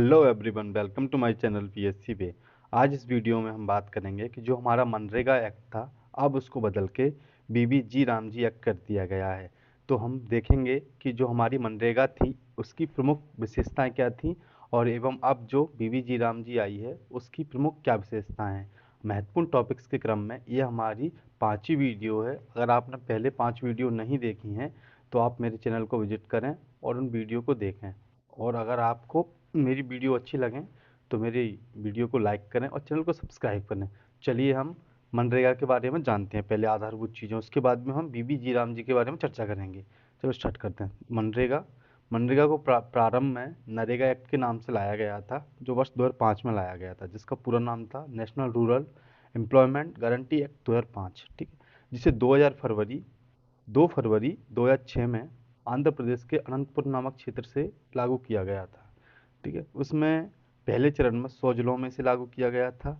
Hello everyone, welcome to my channel PSC पे। आज इस वीडियो में हम बात करेंगे कि जो हमारा मनरेगा एक्ट था, अब उसको बदल के बीबी रामजी एक्ट कर दिया गया है। तो हम देखेंगे कि जो हमारी मनरेगा थी उसकी प्रमुख विशेषताएं क्या थी, और एवं अब जो बीबी रामजी आई है उसकी प्रमुख क्या विशेषताएं हैं। महत्वपूर्ण टॉपिक्स के क्रम में ये हमारी पांचवी वीडियो है। अगर आपने पहले 5 वीडियो नहीं देखी हैं तो आप मेरे चैनल को विजिट करें और उन वीडियो को देखें। और अगर आपको मेरी वीडियो अच्छी लगें तो मेरी वीडियो को लाइक करें और चैनल को सब्सक्राइब करें। चलिए हम मनरेगा के बारे में जानते हैं, पहले आधारभूत चीज़ें, उसके बाद में हम बीबी राम जी के बारे में चर्चा करेंगे। चलो स्टार्ट करते हैं। मनरेगा मनरेगा को प्रारंभ में नरेगा एक्ट के नाम से लाया गया था, जो वर्ष 2005 में लाया गया था, जिसका पूरा नाम था national rural employment guarantee act 2005। ठीक है, जिसे 2 फरवरी 2006 में आंध्र प्रदेश के अनंतपुर नामक क्षेत्र से लागू किया गया था। ठीक है, उसमें पहले चरण में 100 जिलों में से लागू किया गया था।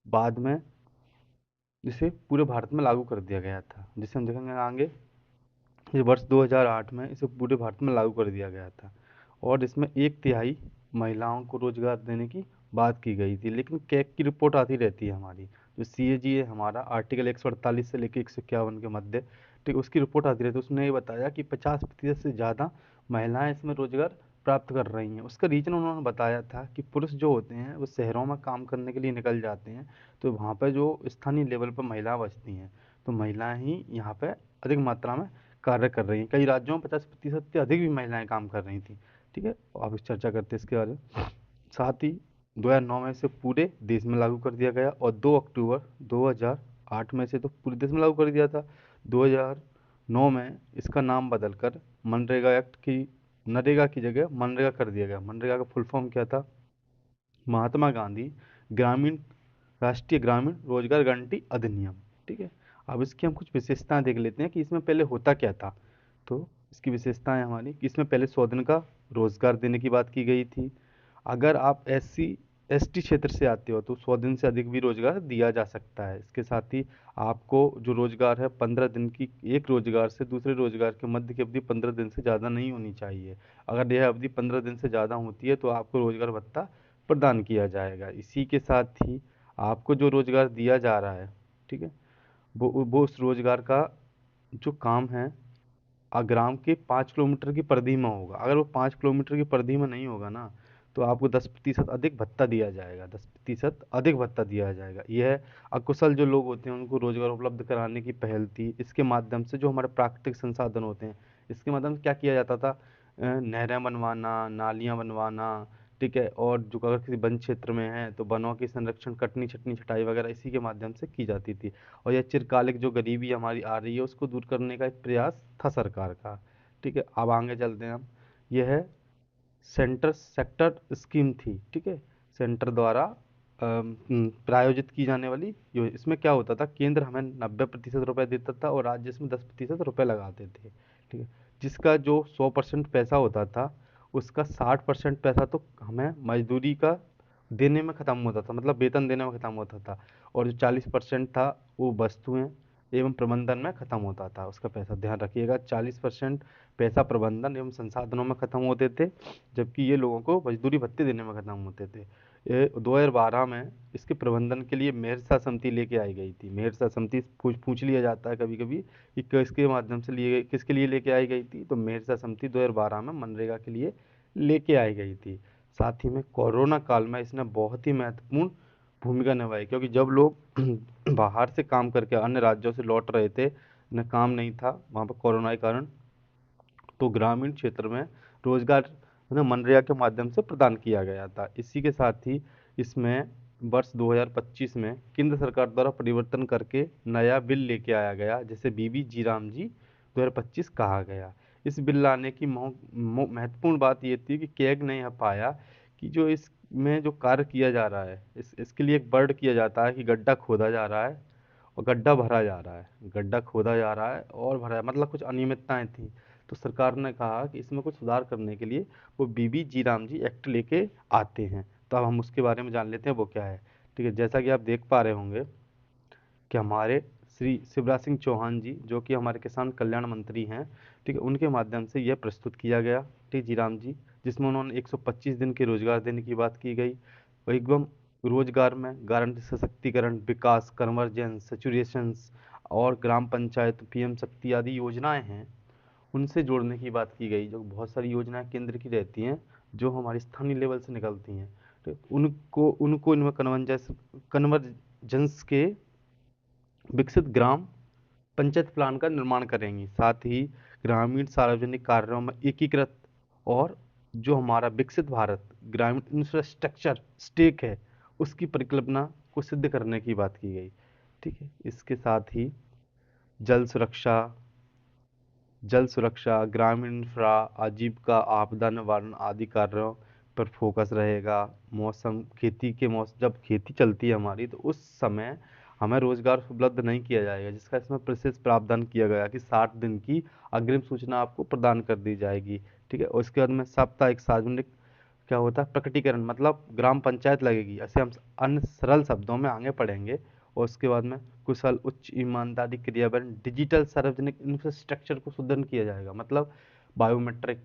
बाद में इसे पूरे भारत में लागू कर दिया गया था, जिसे हम देखेंगे आगे। ये वर्ष 2008 में इसे पूरे भारत में लागू कर दिया गया था, और इसमें 1/3 महिलाओं को रोजगार देने की बात की गई थी। लेकिन कैग की रिपोर्ट आती रहती है हमारी, जो सीएजी है हमारा, आर्टिकल 148 से लेकर 151 के मध्य। ठीक, उसकी रिपोर्ट आती रहती है। उसने ये बताया कि 50% से ज़्यादा महिलाएं इसमें रोजगार प्राप्त कर रही हैं। उसका रीज़न उन्होंने बताया था कि पुरुष जो होते हैं वो शहरों में काम करने के लिए निकल जाते हैं, तो वहाँ पर जो स्थानीय लेवल पर महिलाएं बचती हैं, तो महिलाएं ही यहाँ पे अधिक मात्रा में कार्य कर रही हैं। कई राज्यों में 50% से अधिक भी महिलाएं काम कर रही थी। ठीक है, अब इस चर्चा करते हैं इसके बारे में। साथ ही 2009 में इसे पूरे देश में लागू कर दिया गया, और 2 अक्टूबर 2008 में से तो पूरे देश में लागू कर दिया था। 2009 में इसका नाम बदलकर मनरेगा एक्ट की नरेगा की जगह मनरेगा कर दिया गया। मनरेगा का फुल फॉर्म क्या था? महात्मा गांधी ग्रामीण राष्ट्रीय ग्रामीण रोजगार गारंटी अधिनियम। ठीक है, अब इसकी हम कुछ विशेषताएं देख लेते हैं कि इसमें पहले होता क्या था। तो इसकी विशेषताएं हमारी कि इसमें पहले 100 दिन का रोजगार देने की बात की गई थी। अगर आप SC ST क्षेत्र से आते हो तो 100 दिन से अधिक भी रोजगार दिया जा सकता है। इसके साथ ही आपको जो रोजगार है 15 दिन की, एक रोजगार से दूसरे रोजगार के मध्य की अवधि 15 दिन से ज़्यादा नहीं होनी चाहिए। अगर यह अवधि 15 दिन से ज़्यादा होती है तो आपको रोजगार भत्ता प्रदान किया जाएगा। इसी के साथ ही आपको जो रोजगार दिया जा रहा है, ठीक है, वो उस रोजगार का जो काम है ग्राम के 5 किलोमीटर की परिधि में होगा। अगर वो 5 किलोमीटर की परिधि में नहीं होगा ना, तो आपको 10% अधिक भत्ता दिया जाएगा। 10% अधिक भत्ता दिया जाएगा। यह अकुशल जो लोग होते हैं उनको रोजगार उपलब्ध कराने की पहल थी। इसके माध्यम से जो हमारे प्राकृतिक संसाधन होते हैं, इसके माध्यम से क्या किया जाता था? नहरें बनवाना, नालियाँ बनवाना, ठीक है, और जो अगर किसी वन क्षेत्र में है तो वनों की संरक्षण, कटनी छटनी छटाई वगैरह इसी के माध्यम से की जाती थी। और यह चिरकालिक जो गरीबी हमारी आ रही है उसको दूर करने का एक प्रयास था सरकार का। ठीक है, अब आगे चलते हैं हम। यह है सेंटर सेक्टर स्कीम थी। ठीक है, सेंटर द्वारा प्रायोजित की जाने वाली इसमें क्या होता था, केंद्र हमें 90% रुपए देता था और राज्य इसमें 10% रुपए लगाते थे। ठीक है, जिसका जो 100% पैसा होता था उसका 60% पैसा तो हमें मजदूरी का देने में ख़त्म होता था, मतलब वेतन देने में ख़त्म होता था। और जो 40% था वो वस्तुएं एवं प्रबंधन में ख़त्म होता था। उसका पैसा ध्यान रखिएगा, 40% पैसा प्रबंधन एवं संसाधनों में ख़त्म होते थे, जबकि ये लोगों को मजदूरी भत्ते देने में ख़त्म होते थे। ये 2012 में इसके प्रबंधन के लिए मेहरसा समिति लेके आई गई थी। मेहरसा समिति पूछ लिया जाता है कभी कभी कि किसके माध्यम से किसके लिए लेके आई गई थी, तो मेहरसा समिति 2012 में मनरेगा के लिए लेके आई गई थी। साथ ही में कोरोना काल में इसने बहुत ही महत्वपूर्ण भूमिका निभाई, क्योंकि जब लोग बाहर से काम करके अन्य राज्यों से लौट रहे थे, न काम नहीं था वहाँ पर कोरोना के कारण, तो ग्रामीण क्षेत्र में रोजगार मनरेगा के माध्यम से प्रदान किया गया था। इसी के साथ ही इसमें वर्ष 2025 में केंद्र सरकार द्वारा परिवर्तन करके नया बिल लेके आया गया, जिसे बीबी राम जी 2025 कहा गया। इस बिल लाने की महत्वपूर्ण बात ये थी कि कैग ने यह पाया कि जो इसमें जो कार्य किया जा रहा है, इसके लिए एक वर्ड किया जाता है कि गड्ढा खोदा जा रहा है और गड्ढा भरा जा रहा है। गड्ढा खोदा जा रहा है और भरा, मतलब कुछ अनियमितताएं थी। तो सरकार ने कहा कि इसमें कुछ सुधार करने के लिए वो बीबी राम जी एक्ट लेके आते हैं। तो अब हम उसके बारे में जान लेते हैं वो क्या है। ठीक है, जैसा कि आप देख पा रहे होंगे कि हमारे श्री शिवराज सिंह चौहान जी, जो कि हमारे किसान कल्याण मंत्री हैं, ठीक है, उनके माध्यम से यह प्रस्तुत किया गया। ठीक, जी राम जी, जिसमें उन्होंने 125 दिन के रोजगार देने की बात की गई। और एकदम रोजगार में गारंटी, सशक्तिकरण, विकास, कन्वर्जेंस, सेचुरेशंस और ग्राम पंचायत, पीएम शक्ति आदि योजनाएं हैं, उनसे जोड़ने की बात की गई। जो बहुत सारी योजनाएं केंद्र की रहती हैं जो हमारे स्थानीय लेवल से निकलती हैं, तो उनको उनको इनमें कन्वर्जेंस के विकसित ग्राम पंचायत प्लान का निर्माण करेंगी। साथ ही ग्रामीण सार्वजनिक कार्यों में एकीकृत और जो हमारा विकसित भारत ग्रामीण इंफ्रास्ट्रक्चर स्टेक है उसकी परिकल्पना को सिद्ध करने की बात की गई। ठीक है, इसके साथ ही जल सुरक्षा, ग्रामीण इंफ्रा, आजीविका, आपदा निवारण आदि कार्यों पर फोकस रहेगा। मौसम, खेती के मौसम, जब खेती चलती है हमारी तो उस समय हमें रोजगार उपलब्ध नहीं किया जाएगा, जिसका इसमें विशेष प्रावधान किया गया कि 60 दिन की अग्रिम सूचना आपको प्रदान कर दी जाएगी। ठीक है, और इसके बाद में साप्ताहिक सार्वजनिक क्या होता है प्रकटीकरण, मतलब ग्राम पंचायत लगेगी, ऐसे हम अन्य सरल शब्दों में आगे पढ़ेंगे। और उसके बाद में कुशल, उच्च ईमानदारी, क्रियान्वयन, डिजिटल सार्वजनिक इंफ्रास्ट्रक्चर को सुदृढ़ किया जाएगा, मतलब बायोमेट्रिक,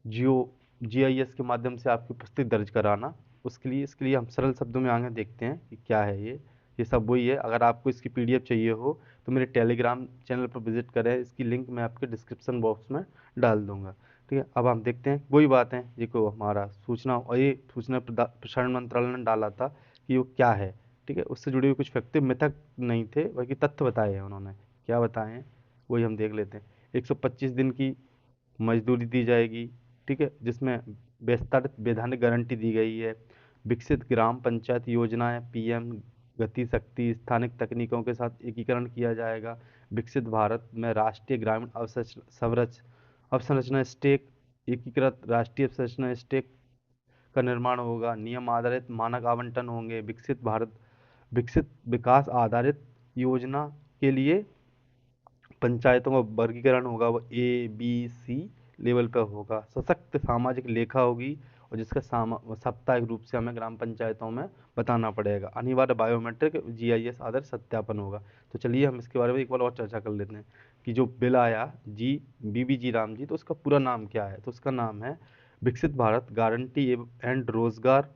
जियो जीआईएस के माध्यम से आपकी उपस्थिति दर्ज कराना। उसके लिए, इसके लिए हम सरल शब्दों में आगे देखते हैं कि क्या है ये सब वही है। अगर आपको इसकी पीडीएफ चाहिए हो तो मेरे टेलीग्राम चैनल पर विजिट करें, इसकी लिंक मैं आपके डिस्क्रिप्शन बॉक्स में डाल दूंगा। ठीक है, अब हम देखते हैं वही बात है जिसको हमारा सूचना, और ये सूचना प्रसारण मंत्रालय ने डाला था कि वो क्या है। ठीक है, उससे जुड़े हुए कुछ फैक्ट मिथक नहीं थे बल्कि तथ्य बताए हैं उन्होंने। क्या बताए हैं वही हम देख लेते हैं। 125 दिन की मजदूरी दी जाएगी। ठीक है, जिसमें विस्तारित वैधानिक गारंटी दी गई है। विकसित ग्राम पंचायत योजनाएं, पीएम गति शक्ति, स्थानिक तकनीकों के साथ एकीकरण किया जाएगा। विकसित भारत में राष्ट्रीय ग्रामीण अवसंरचना स्टेक, एकीकृत राष्ट्रीय अवसंरचना स्टेक का निर्माण होगा। नियम आधारित मानक आवंटन होंगे। विकसित भारत, विकसित विकास आधारित योजना के लिए पंचायतों का वर्गीकरण होगा, वो A, B, C लेवल पर होगा। सशक्त सामाजिक लेखा होगी और जिसका साप्ताहिक रूप से हमें ग्राम पंचायतों में बताना पड़ेगा। अनिवार्य बायोमेट्रिक जीआईएस आधार सत्यापन होगा। तो चलिए हम इसके बारे में एक बार और चर्चा कर लेते हैं कि जो बिल आया जी बीबीजी राम जी, तो उसका पूरा नाम क्या है। तो उसका नाम है विकसित भारत गारंटी एंड रोजगार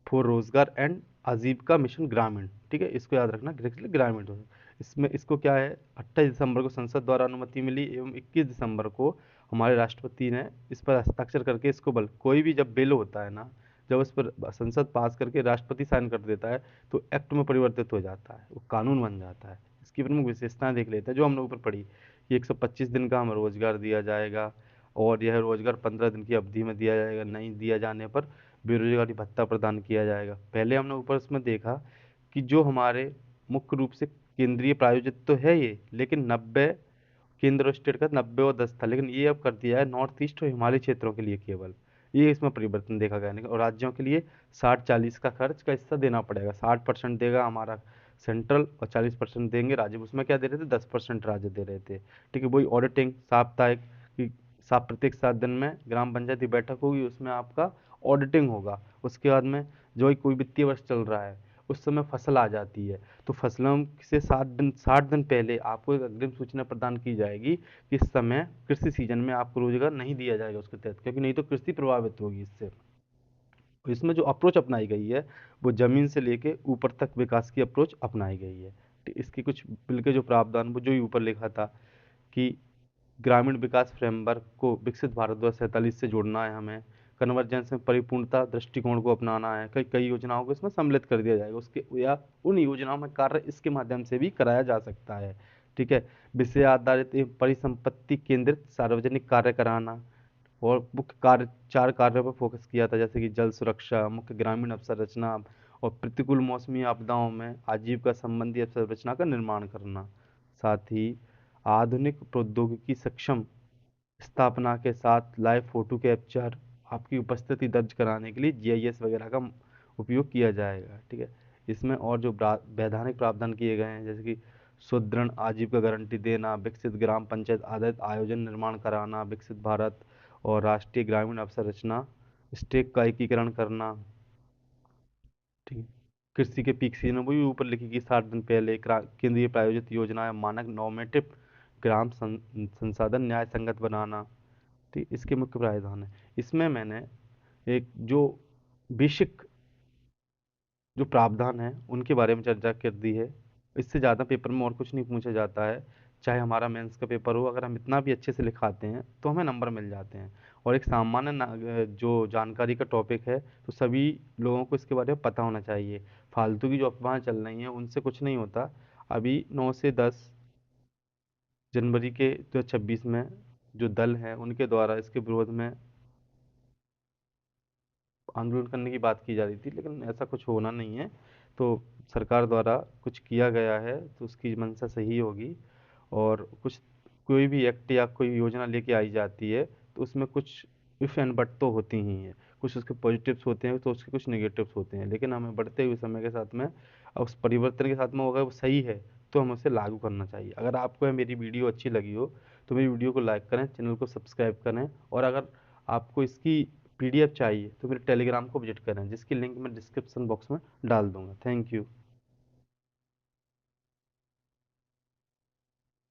फॉर रोजगार एंड आजीविका मिशन ग्रामीण। ठीक है, इसको याद रखना, ग्रामीण। इसमें इसको क्या है, 28 दिसंबर को संसद द्वारा अनुमति मिली एवं 21 दिसंबर को हमारे राष्ट्रपति ने इस पर हस्ताक्षर करके इसको बल, कोई भी जब बिल होता है ना, जब उस पर संसद पास करके राष्ट्रपति साइन कर देता है तो एक्ट में परिवर्तित हो जाता है, वो कानून बन जाता है। इसकी प्रमुख विशेषताएं देख लेते हैं जो हम लोग ऊपर पढ़ी कि 125 दिन का हमें रोजगार दिया जाएगा और यह रोजगार 15 दिन की अवधि में दिया जाएगा। नहीं दिया जाने पर बेरोजगारी भत्ता प्रदान किया जाएगा। पहले हमने ऊपर इसमें देखा कि जो हमारे मुख्य रूप से केंद्रीय प्रायोजित तो है ये, लेकिन 90 केंद्र और स्टेट का 90 और 10 था, लेकिन ये अब कर दिया है नॉर्थ ईस्ट और हिमालय क्षेत्रों के लिए केवल। ये इसमें परिवर्तन देखा गया है। और राज्यों के लिए 60-40 का खर्च का हिस्सा देना पड़ेगा। 60% देगा हमारा सेंट्रल और 40% देंगे राज्य। उसमें क्या दे रहे थे, 10% राज्य दे रहे थे। ठीक है, वही ऑडिटिंग साप्ताहिक की, प्रत्येक 7 दिन में ग्राम पंचायत की बैठक होगी, उसमें आपका ऑडिटिंग होगा। उसके बाद में जो कोई वित्तीय वर्ष चल रहा है उस समय फसल आ जाती है, तो फसलों से 60 दिन पहले आपको एक अग्रिम सूचना प्रदान की जाएगी कि इस समय कृषि सीजन में आपको रोजगार नहीं दिया जाएगा उसके तहत, क्योंकि नहीं तो कृषि प्रभावित होगी इससे। तो इसमें जो अप्रोच अपनाई गई है वो जमीन से लेके ऊपर तक विकास की अप्रोच अपनाई गई है। तो इसकी कुछ बिल के जो प्रावधान, वो जो ही ऊपर लिखा था कि ग्रामीण विकास फ्रेमवर्क को विकसित भारत 2047 से जोड़ना है हमें। कन्वर्जेंस में परिपूर्णता दृष्टिकोण को अपनाना है। कई कई योजनाओं को इसमें सम्मिलित कर दिया जाएगा, उसके या उन योजनाओं में कार्य इसके माध्यम से भी कराया जा सकता है। ठीक है, विषय आधारित एवं परिसंपत्ति केंद्रित सार्वजनिक कार्य कराना। और मुख्य कार्य, 4 कार्यों पर फोकस किया था, जैसे कि जल सुरक्षा, मुख्य ग्रामीण अवसंरचना और प्रतिकूल मौसमी आपदाओं में आजीविका संबंधी अवसंरचना का निर्माण करना। साथ ही आधुनिक प्रौद्योगिकी सक्षम स्थापना के साथ लाइव फोटो कैप्चर, आपकी उपस्थिति दर्ज कराने के लिए जीआईएस वगैरह का उपयोग किया जाएगा। ठीक है, इसमें और जो वैधानिक प्रावधान किए गए हैं, जैसे कि सुदृढ़ आजीविका गारंटी देना, विकसित ग्राम पंचायत आधारित आयोजन निर्माण कराना, विकसित भारत और राष्ट्रीय ग्रामीण अवसंरचना स्टेक का एकीकरण करना। ठीक है, कृषि के पीक सीजन वो भी ऊपर लिखी 60 दिन पहले केंद्रीय प्रायोजित योजनाएं, मानक नॉर्मेटिव ग्राम संसाधन न्याय संगत बनाना। ठीक ठीक, इसके मुख्य प्रावधान है। इसमें मैंने एक जो बेसिक जो प्रावधान है उनके बारे में चर्चा कर दी है। इससे ज़्यादा पेपर में और कुछ नहीं पूछा जाता है। चाहे हमारा मेंस का पेपर हो, अगर हम इतना भी अच्छे से लिखाते हैं तो हमें नंबर मिल जाते हैं। और एक सामान्य जो जानकारी का टॉपिक है, तो सभी लोगों को इसके बारे में पता होना चाहिए। फालतू की जो अफवाहें चल रही हैं उनसे कुछ नहीं होता। अभी 9 से 10 जनवरी के 2026 में जो दल हैं उनके द्वारा इसके विरोध में आंदोलन करने की बात की जा रही थी, लेकिन ऐसा कुछ होना नहीं है। तो सरकार द्वारा कुछ किया गया है तो उसकी मंशा सही होगी। और कुछ कोई भी एक्ट या कोई योजना लेके आई जाती है तो उसमें कुछ इफ एंड बट तो होती ही हैं। कुछ उसके पॉजिटिव्स होते हैं तो उसके कुछ नेगेटिव्स होते हैं, लेकिन हमें बढ़ते हुए समय के साथ में और उस परिवर्तन के साथ में अगर वो सही है तो हमें उसे लागू करना चाहिए। अगर आपको यह मेरी वीडियो अच्छी लगी हो तो मेरी वीडियो को लाइक करें, चैनल को सब्सक्राइब करें। और अगर आपको इसकी पीडीएफ चाहिए तो मेरे टेलीग्राम को विजिट करें, जिसकी लिंक मैं डिस्क्रिप्शन बॉक्स में डाल दूंगा। Thank you.